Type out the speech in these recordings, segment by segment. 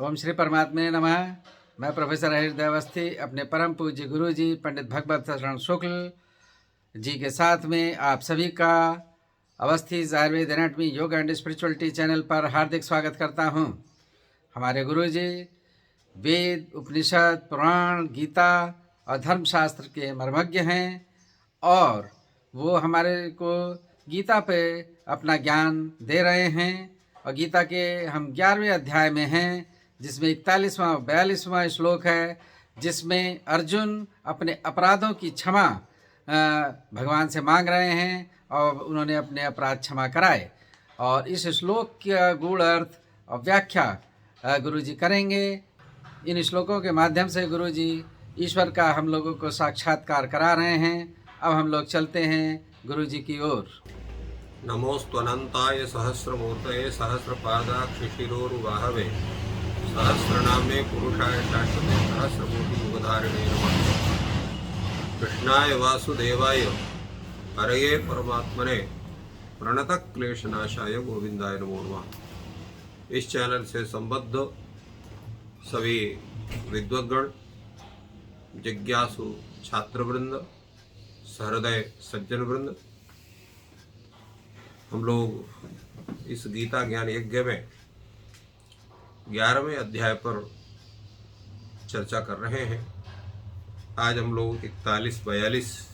ओम श्री परमात्मे नमः। मैं प्रोफेसर हृदय अवस्थी अपने परम पूज्य गुरु जी पंडित भगवत शरण शुक्ल जी के साथ में आप सभी का अवस्थी आयुर्वेद एनाटमी योग एंड स्पिरिचुअलिटी चैनल पर हार्दिक स्वागत करता हूं। हमारे गुरु जी वेद, उपनिषद, पुराण, गीता और धर्मशास्त्र के मर्मज्ञ हैं और वो हमारे को गीता पे अपना ज्ञान दे रहे हैं। और गीता के हम 11वें अध्याय में हैं, जिसमें 41वां और 42वां श्लोक है, जिसमें अर्जुन अपने अपराधों की क्षमा भगवान से मांग रहे हैं और उन्होंने अपने अपराध क्षमा कराए। और इस श्लोक का गूढ़ अर्थ और व्याख्या गुरु जी करेंगे। इन श्लोकों के माध्यम से गुरु जी ईश्वर का हम लोगों को साक्षात्कार करा रहे हैं। अब हम लोग चलते हैं गुरु जी की ओर। नमोस्तनंताय सहस्रमूर्तये सहस्रपादाक्षिशिरोरुबाहवे सहस्रनामे पुरुषाय शाश्वते सहस्रकोटि युगधारिणे नमः। कृष्णाय वासुदेवाय हरये परमात्मने प्रणतक्लेशनाशाय गोविंदाय नमो नमः। इस चैनल से संबद्ध सभी विद्वद्गण, जिज्ञासु छात्रवृंद, सहृदय सज्जन वृंद, हम लोग इस गीता ज्ञान यज्ञ में 11वें अध्याय पर चर्चा कर रहे हैं। आज हम लोग 41-42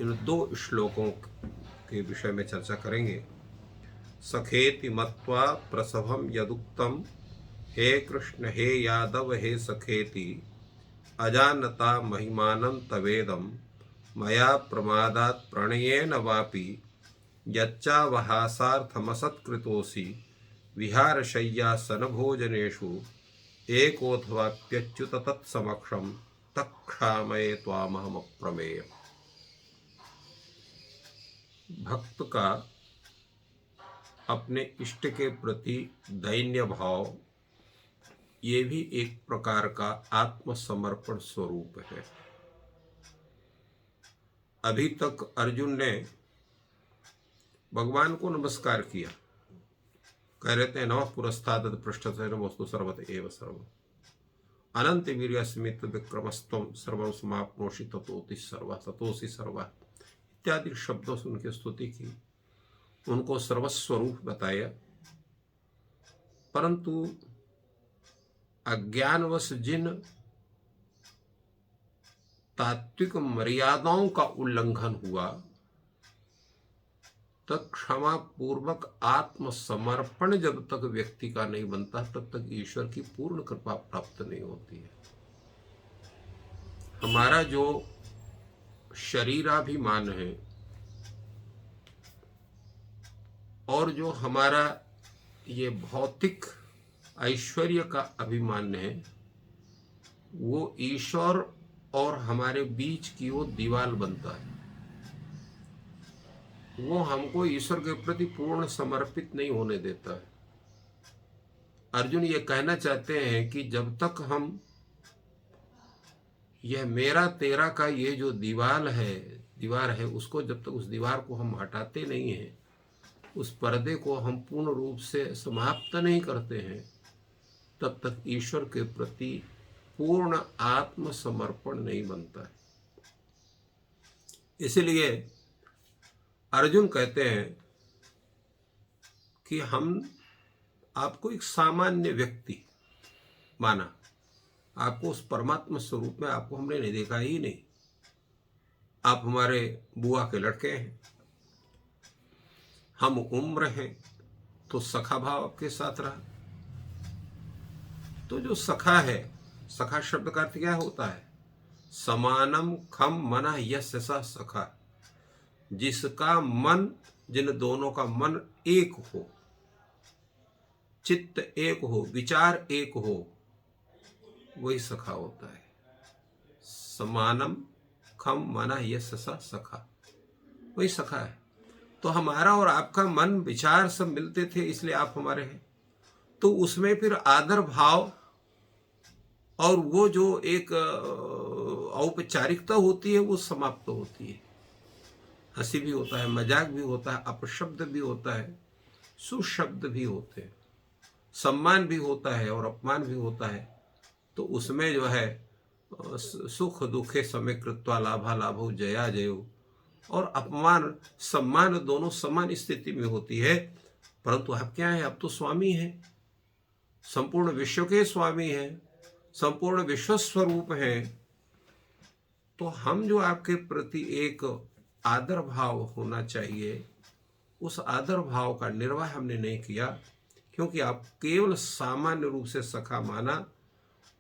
इन दो श्लोकों के विषय में चर्चा करेंगे। सखेति मत्वा प्रसभम यदुक्तम हे कृष्ण हे यादव हे सखेति अजानता महिमानं तवेदम मया प्रमादात् प्रणयेन वापि यच्चा वहासार्थमसत्कृतोऽसि विहारशय्यासनभोजनेषु एकोऽथवाप्यच्युत तत्समक्षं तत्क्षामये त्वामहमप्रमेयम्। भक्त का अपने इष्ट के प्रति दैन्य भाव ये भी एक प्रकार का आत्मसमर्पण स्वरूप है। अभी तक अर्जुन ने भगवान को नमस्कार किया, कह रहे थे नमः पुरस्ताद पृष्ठतः नमोस्तु सर्वत एव सर्व अनंत वीर्यस्मित विक्रमस्तम सर्वं समाप्नोषि ततोति सर्वा ततोसि सर्वा इत्यादि शब्दों से उनकी स्तुति की, उनको सर्वस्वरूप बताया। परंतु अज्ञानवश जिन तात्विक मर्यादाओं का उल्लंघन हुआ, तब क्षमा पूर्वक आत्मसमर्पण जब तक व्यक्ति का नहीं बनता, तब तक ईश्वर की पूर्ण कृपा प्राप्त नहीं होती है। हमारा जो शरीराभिमान है और जो हमारा ये भौतिक ऐश्वर्य का अभिमान है, वो ईश्वर और हमारे बीच की वो दीवार बनता है। वो हमको ईश्वर के प्रति पूर्ण समर्पित नहीं होने देता है। अर्जुन ये कहना चाहते हैं कि जब तक हम यह मेरा तेरा का ये जो दीवार है उसको जब तक उस दीवार को हम हटाते नहीं हैं, उस पर्दे को हम पूर्ण रूप से समाप्त नहीं करते हैं, तब तक ईश्वर के प्रति पूर्ण आत्मसमर्पण नहीं बनता है। इसलिए अर्जुन कहते हैं कि हम आपको एक सामान्य व्यक्ति माना, आपको उस परमात्मा स्वरूप में आपको हमने नहीं देखा ही नहीं। आप हमारे बुआ के लड़के हैं, हम उम्र हैं, तो सखा भाव आपके साथ रहा। तो जो सखा है, सखा शब्द का अर्थ क्या होता है? समानम खम मना यस्य स सखा, जिसका मन, जिन दोनों का मन एक हो, चित्त एक हो, विचार एक हो, वही सखा होता है। समानम खम मना यस्य स सखा, वही सखा है। तो हमारा और आपका मन विचार सब मिलते थे, इसलिए आप हमारे हैं। तो उसमें फिर आदर भाव और वो जो एक औपचारिकता होती है वो समाप्त होती है। हंसी भी होता है, मजाक भी होता है, अपशब्द भी होता है, सुशब्द भी होते हैं, सम्मान भी होता है और अपमान भी होता है। तो उसमें जो है सुख दुखे समय कृत्वा लाभा लाभो जया जयो, और अपमान सम्मान दोनों समान स्थिति में होती है। परंतु आप क्या है, आप तो स्वामी हैं, संपूर्ण विश्व के स्वामी हैं, संपूर्ण विश्व स्वरूप हैं। तो हम जो आपके प्रति एक आदर भाव होना चाहिए, उस आदर भाव का निर्वाह हमने नहीं किया, क्योंकि आप केवल सामान्य रूप से सखा माना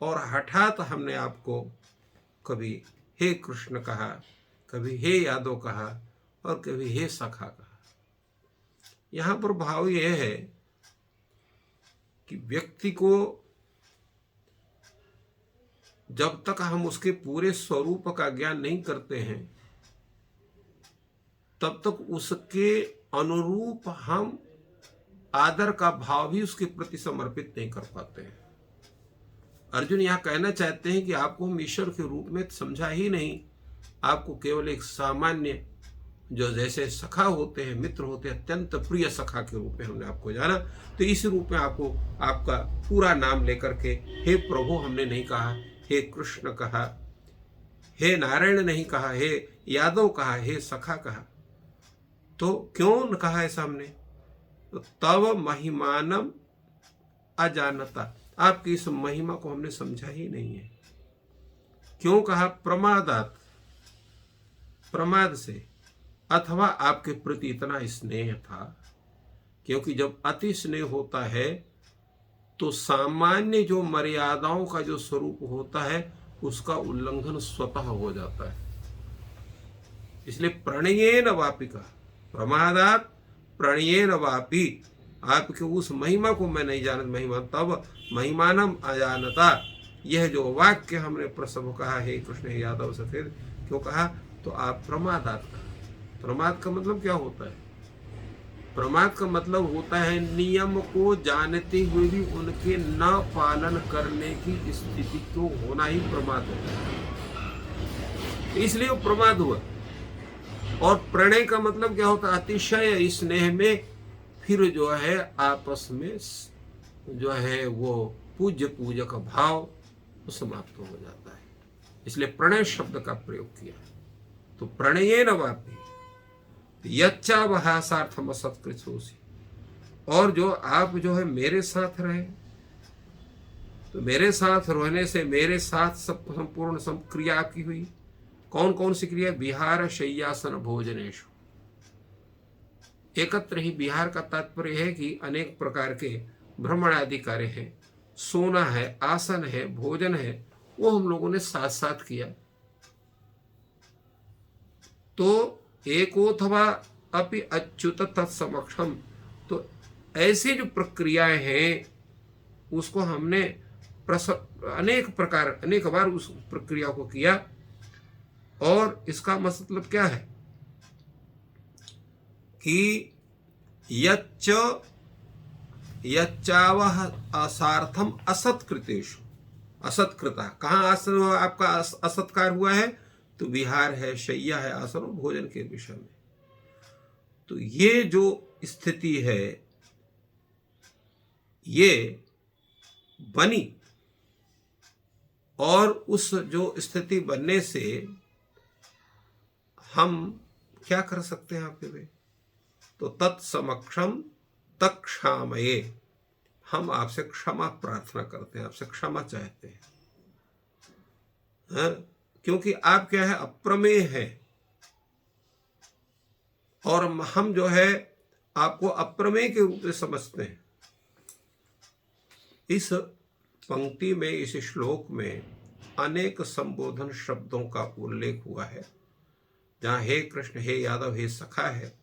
और हठात हमने आपको कभी हे कृष्ण कहा, कभी हे यादव कहा और कभी हे सखा कहा। यहां पर भाव यह है कि व्यक्ति को जब तक हम उसके पूरे स्वरूप का ज्ञान नहीं करते हैं, तब तक उसके अनुरूप हम आदर का भाव भी उसके प्रति समर्पित नहीं कर पाते हैं। अर्जुन यहां कहना चाहते हैं कि आपको हम ईश्वर के रूप में समझा ही नहीं, आपको केवल एक सामान्य जो जैसे सखा होते हैं, मित्र होते हैं, अत्यंत प्रिय सखा के रूप में हमने आपको जाना। तो इस रूप में आपको आपका पूरा नाम लेकर के हे प्रभु हमने नहीं कहा, हे कृष्ण कहा, हे नारायण नहीं कहा, हे यादव कहा, हे सखा कहा। तो क्यों कहा ऐसा हमने? तो तव महिमानम अजानता, आपकी इस महिमा को हमने समझा ही नहीं है। क्यों कहा? प्रमादात, प्रमाद से, अथवा आपके प्रति इतना स्नेह था। क्योंकि जब अति स्नेह होता है तो सामान्य जो मर्यादाओं का जो स्वरूप होता है उसका उल्लंघन स्वतः हो जाता है। इसलिए प्रणयेन वापि का, प्रमादात प्रणयेन वापि, आपके उस महिमा को मैं नहीं जानता, महिमा तब महिमानम अजानता, यह जो वाक्य हमने प्रसव कहा हे कृष्ण हे यादव सफेद, क्यों कहा? तो आप प्रमादात कहा। प्रमाद का मतलब क्या होता है? प्रमाद का मतलब होता है नियम को जानते हुए भी उनके न पालन करने की स्थिति को होना ही प्रमाद होता है। इसलिए वो प्रमाद हुआ। और प्रणय का मतलब क्या होता है? अतिशय स्नेह में फिर जो है आपस में जो है वो पूज्य पूजक भाव समाप्त हो जाता है। इसलिए प्रणय शब्द का प्रयोग किया। तो प्रणयेन वापि यच्चावहासार्थम असत्कृतोषि, और जो आप जो है मेरे साथ रहे, तो मेरे साथ रहने से मेरे साथ सब संपूर्ण क्रिया की हुई। कौन कौन सी क्रिया? विहार शय्यासन भोजनेषु, एकत्र ही। विहार का तात्पर्य है कि अनेक प्रकार के भ्रमण आदि कार्य है, सोना है, आसन है, भोजन है, वो हम लोगों ने साथ साथ किया। तो एकोथवा अपि अच्युत तत्समक्षम, तो ऐसी जो प्रक्रियाएं हैं उसको हमने अनेक बार उस प्रक्रिया को किया। और इसका मतलब क्या है कि यच्चावह असार्थम असत्कृतेषु, असत्कृता, कहाँ आपका असत्कार हुआ है? तो विहार है, शय्या है, आसन और भोजन के विषय में। तो ये जो स्थिति है ये बनी, और उस जो स्थिति बनने से हम क्या कर सकते हैं आपके लिए? तो तत्समक्षम तत्क्षामये, हम आपसे क्षमा प्रार्थना करते हैं, आपसे क्षमा चाहते हैं। क्योंकि आप क्या है? अप्रमेय है, और हम जो है आपको अप्रमेय के रूप में समझते हैं। इस पंक्ति में, इस श्लोक में अनेक संबोधन शब्दों का उल्लेख हुआ है। जहां हे कृष्ण, हे यादव, हे सखा है,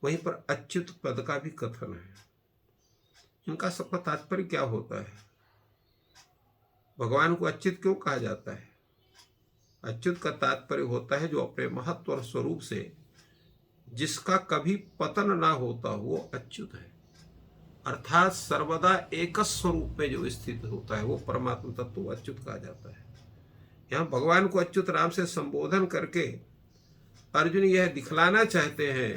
वहीं पर अच्युत पद का भी कथन है। इनका सबका तात्पर्य क्या होता है? भगवान को अच्युत क्यों कहा जाता है? अच्युत का तात्पर्य होता है जो अपने महत्व और स्वरूप से जिसका कभी पतन ना होता वो अच्युत है। अर्थात सर्वदा एक स्वरूप में जो स्थित होता है वो परमात्मा तत्व अच्युत कहा जाता है। यहाँ भगवान को अच्युत नाम से संबोधन करके अर्जुन यह दिखलाना चाहते हैं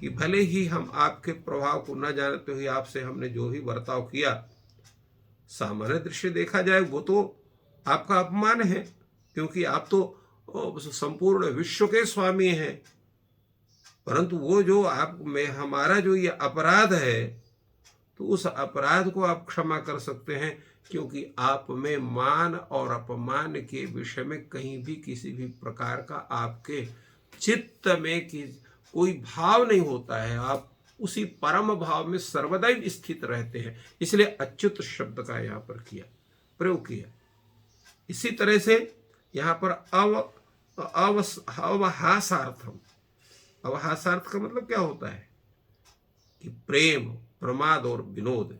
कि भले ही हम आपके प्रभाव को न जानते हुए आपसे हमने जो भी बर्ताव किया, सामान्य दृश्य देखा जाए वो तो आपका अपमान है, क्योंकि आप तो संपूर्ण विश्व के स्वामी हैं। परंतु वो जो आप में हमारा जो ये अपराध है, तो उस अपराध को आप क्षमा कर सकते हैं, क्योंकि आप में मान और अपमान के विषय में कहीं भी किसी भी प्रकार का आपके चित्त में कोई भाव नहीं होता है। आप उसी परम भाव में सर्वदा स्थित रहते हैं। इसलिए अच्युत शब्द का यहाँ पर प्रयोग किया। इसी तरह से यहाँ पर अवहासार्थम, अवहासार्थ का मतलब क्या होता है कि प्रेम, प्रमाद और विनोद,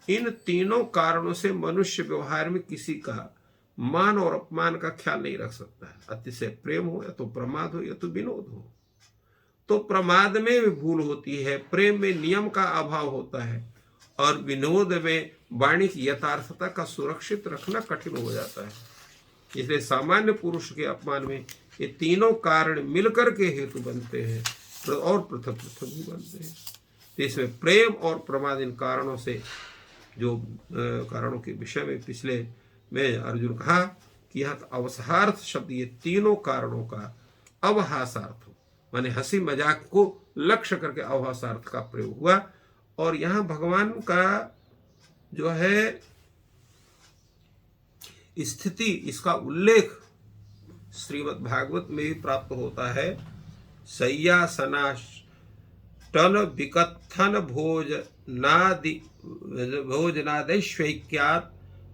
इन तीनों कारणों से मनुष्य व्यवहार में किसी का मान और अपमान का ख्याल नहीं रख सकता है। अतिशय प्रेम हो या तो प्रमाद हो या तो विनोद हो। तो प्रमाद में भी भूल होती है, प्रेम में नियम का अभाव होता है, और विनोद में वाणी की यथार्थता का सुरक्षित रखना कठिन हो जाता है। इसलिए सामान्य पुरुष के अपमान में ये तीनों कारण मिलकर के हेतु बनते हैं और पृथक पृथक भी बनते हैं। तो इसमें प्रेम और प्रमाद, इन कारणों से, जो कारणों के विषय में पिछले में अर्जुन कहा कि यह अवसार्थ शब्द, ये तीनों कारणों का अवहासार्थ, माने हंसी मजाक को लक्ष्य करके अवहासार्थ का प्रयोग हुआ। और यहाँ भगवान का जो है स्थिति, इसका उल्लेख श्रीमद् भागवत में भी प्राप्त होता है। शय्यासनाटन विकथन भोजनादैश्वैक्यात्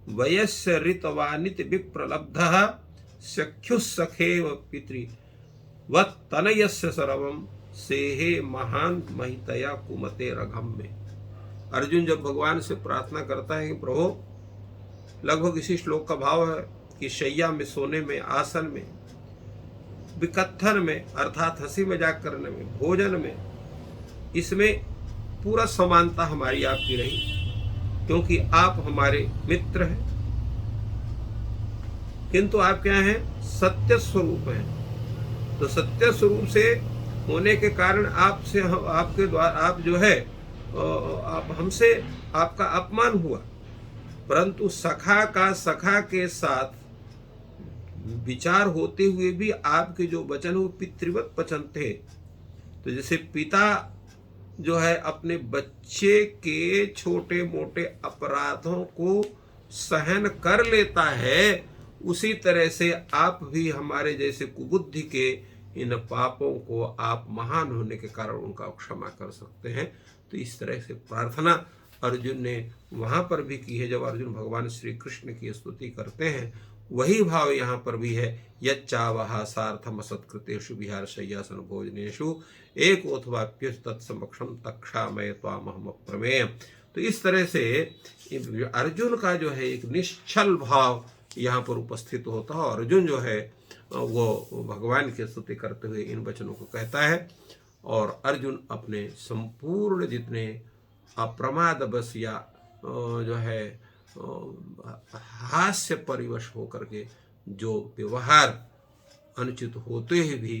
वयस्य ऋतवानित विप्रलब्धः सख्युस्सखेव पितृवत्तनयस्य सर्वं सेहे महान महितया कुमते रघम में। अर्जुन जब भगवान से प्रार्थना करता है कि प्रभु, लगभग इसी श्लोक का भाव है कि शैया में, सोने में, आसन में, विकथन में अर्थात हंसी मजाक करने में, भोजन में, इसमें पूरा समानता हमारी आपकी रही, क्योंकि आप हमारे मित्र हैं। किंतु आप क्या हैं? सत्य स्वरूप हैं। तो सत्य स्वरूप से होने के कारण आपसे, आपके द्वारा, आप जो है, आप हमसे, आपका अपमान हुआ। परंतु सखा का सखा के साथ विचार होते हुए भी आपके जो वचन वो पितृवत वचन थे। तो जैसे पिता जो है अपने बच्चे के छोटे मोटे अपराधों को सहन कर लेता है, उसी तरह से आप भी हमारे जैसे कुबुद्धि के इन पापों को आप महान होने के कारण उनका क्षमा कर सकते हैं। तो इस तरह से प्रार्थना अर्जुन ने वहाँ पर भी की है। जब अर्जुन भगवान श्री कृष्ण की स्तुति करते हैं, वही भाव यहाँ पर भी है। यच्चावहा सार्थम असत्कृतेषु विहार शय्यासन भोजनेषु एकोऽथवाप्य तत्समक्षम तक्षामय त्वामहम अप्रमेय। तो इस तरह से अर्जुन का जो है एक निश्चल भाव यहाँ पर उपस्थित होता है। और अर्जुन जो है वो भगवान की स्तुति करते हुए इन वचनों को कहता है। और अर्जुन अपने संपूर्ण जितने अप्रमाद बस या जो है हास्य परिवश होकर के जो व्यवहार अनुचित होते ही भी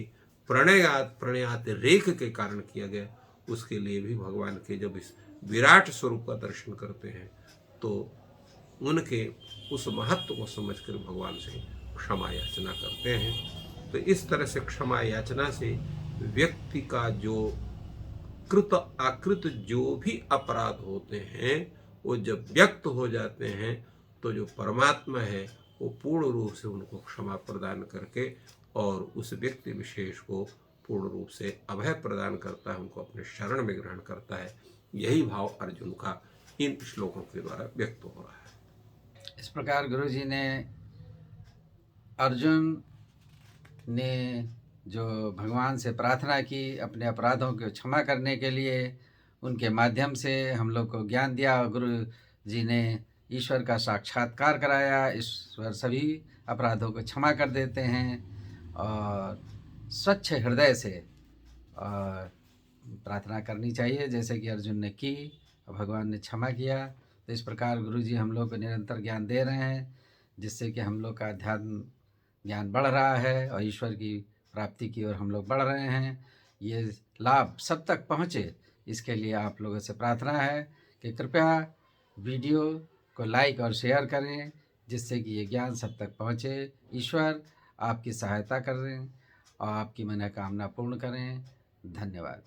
प्रणयात रेख के कारण किया गया, उसके लिए भी भगवान के जब इस विराट स्वरूप का दर्शन करते हैं तो उनके उस महत्व को समझकर भगवान से क्षमा याचना करते हैं। तो इस तरह से क्षमा याचना से व्यक्ति का जो कृत अकृत जो भी अपराध होते हैं वो जब व्यक्त हो जाते हैं, तो जो परमात्मा है वो पूर्ण रूप से उनको क्षमा प्रदान करके और उस व्यक्ति विशेष को पूर्ण रूप से अभय प्रदान करता है, उनको अपने शरण में ग्रहण करता है। यही भाव अर्जुन का इन श्लोकों के द्वारा व्यक्त हो रहा है। इस प्रकार गुरु जी ने अर्जुन ने जो भगवान से प्रार्थना की अपने अपराधों को क्षमा करने के लिए, उनके माध्यम से हम लोग को ज्ञान दिया। गुरु जी ने ईश्वर का साक्षात्कार कराया। ईश्वर सभी अपराधों को क्षमा कर देते हैं और स्वच्छ हृदय से प्रार्थना करनी चाहिए, जैसे कि अर्जुन ने की और भगवान ने क्षमा किया। तो इस प्रकार गुरु जी हम लोग को निरंतर ज्ञान दे रहे हैं, जिससे कि हम लोग का अध्यात्म ज्ञान बढ़ रहा है और ईश्वर की प्राप्ति की ओर हम लोग बढ़ रहे हैं। ये लाभ सब तक पहुँचे, इसके लिए आप लोगों से प्रार्थना है कि कृपया वीडियो को लाइक और शेयर करें, जिससे कि ये ज्ञान सब तक पहुँचे। ईश्वर आपकी सहायता करें और आपकी मनोकामना पूर्ण करें। धन्यवाद।